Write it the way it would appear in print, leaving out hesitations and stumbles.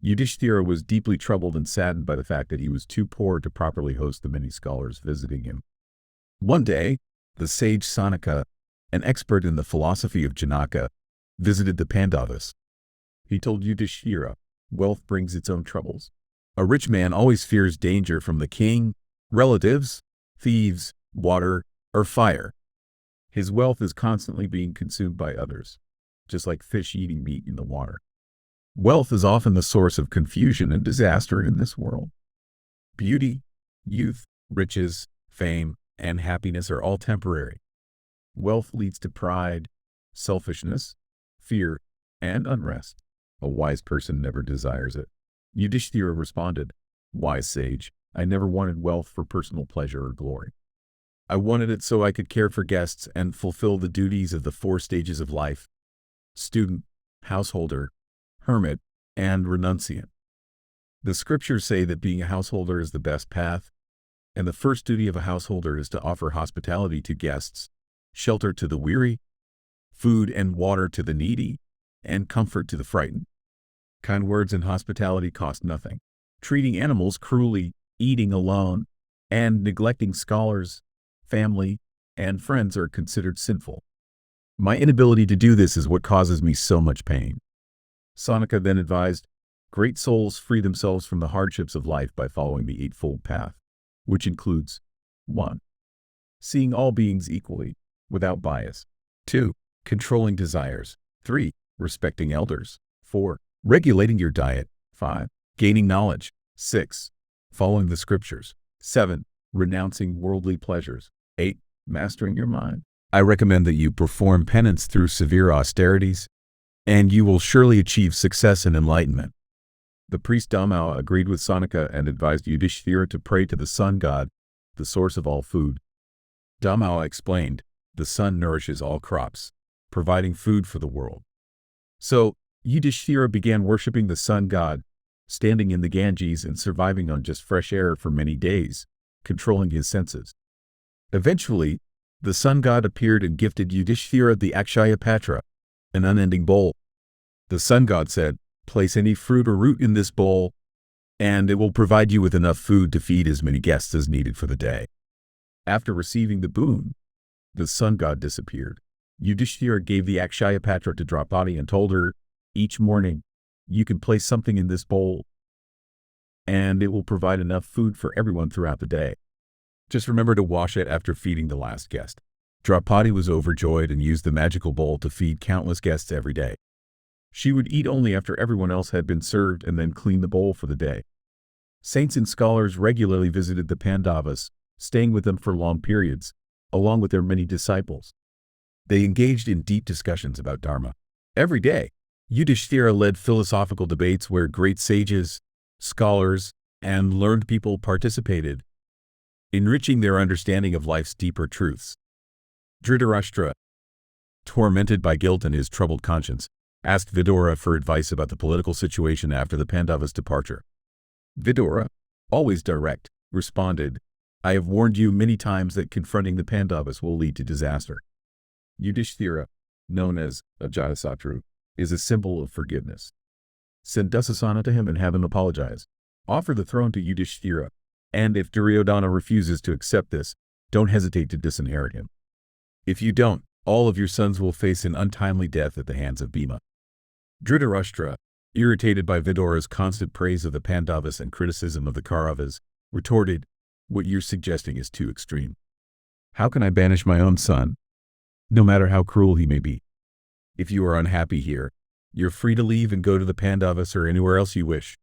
Yudhishthira was deeply troubled and saddened by the fact that he was too poor to properly host the many scholars visiting him. One day, the sage Sanaka, an expert in the philosophy of Janaka, visited the Pandavas. He told Yudhishthira, "Wealth brings its own troubles. A rich man always fears danger from the king, relatives, thieves, water, or fire. His wealth is constantly being consumed by others, just like fish eating meat in the water. Wealth is often the source of confusion and disaster in this world. Beauty, youth, riches, fame, and happiness are all temporary. Wealth leads to pride, selfishness, fear, and unrest. A wise person never desires it." Yudhishthira responded, "Wise sage, I never wanted wealth for personal pleasure or glory. I wanted it so I could care for guests and fulfill the duties of the 4 stages of life: student, householder, hermit, and renunciant. The scriptures say that being a householder is the best path, and the first duty of a householder is to offer hospitality to guests, shelter to the weary, food and water to the needy, and comfort to the frightened. Kind words and hospitality cost nothing. Treating animals cruelly, eating alone, and neglecting scholars, family, and friends are considered sinful. My inability to do this is what causes me so much pain." Sanaka then advised, "Great souls free themselves from the hardships of life by following the Eightfold Path, which includes 1. Seeing all beings equally, without bias. 2. Controlling desires. 3. Respecting elders. 4. Regulating your diet. 5. Gaining knowledge. 6. Following the scriptures. 7. Renouncing worldly pleasures. 8. Mastering your mind. I recommend that you perform penance through severe austerities, and you will surely achieve success and enlightenment." The priest Dhamma agreed with Sanaka and advised Yudhishthira to pray to the sun god, the source of all food. Dhamma explained, "The sun nourishes all crops, providing food for the world." So, Yudhishthira began worshipping the sun god, standing in the Ganges and surviving on just fresh air for many days, controlling his senses. Eventually, the sun god appeared and gifted Yudhishthira the Akshaya Patra, an unending bowl. The sun god said, "Place any fruit or root in this bowl, and it will provide you with enough food to feed as many guests as needed for the day." After receiving the boon, the sun god disappeared. Yudhishthira gave the Akshaya Patra to Draupadi and told her, "Each morning, you can place something in this bowl, and it will provide enough food for everyone throughout the day. Just remember to wash it after feeding the last guest." Draupadi was overjoyed and used the magical bowl to feed countless guests every day. She would eat only after everyone else had been served and then clean the bowl for the day. Saints and scholars regularly visited the Pandavas, staying with them for long periods, along with their many disciples. They engaged in deep discussions about dharma. Every day, Yudhishthira led philosophical debates where great sages, scholars, and learned people participated, enriching their understanding of life's deeper truths. Dhritarashtra, tormented by guilt and his troubled conscience, asked Vidura for advice about the political situation after the Pandavas' departure. Vidura, always direct, responded, "I have warned you many times that confronting the Pandavas will lead to disaster." Yudhishthira, known as Ajatasattu, is a symbol of forgiveness. Send Dusasana to him and have him apologize. Offer the throne to Yudhishthira, and if Duryodhana refuses to accept this, don't hesitate to disinherit him. If you don't, all of your sons will face an untimely death at the hands of Bhima. Dhritarashtra, irritated by Vidura's constant praise of the Pandavas and criticism of the Kauravas, retorted, "What you're suggesting is too extreme. How can I banish my own son, no matter how cruel he may be? If you are unhappy here, you're free to leave and go to the Pandavas or anywhere else you wish.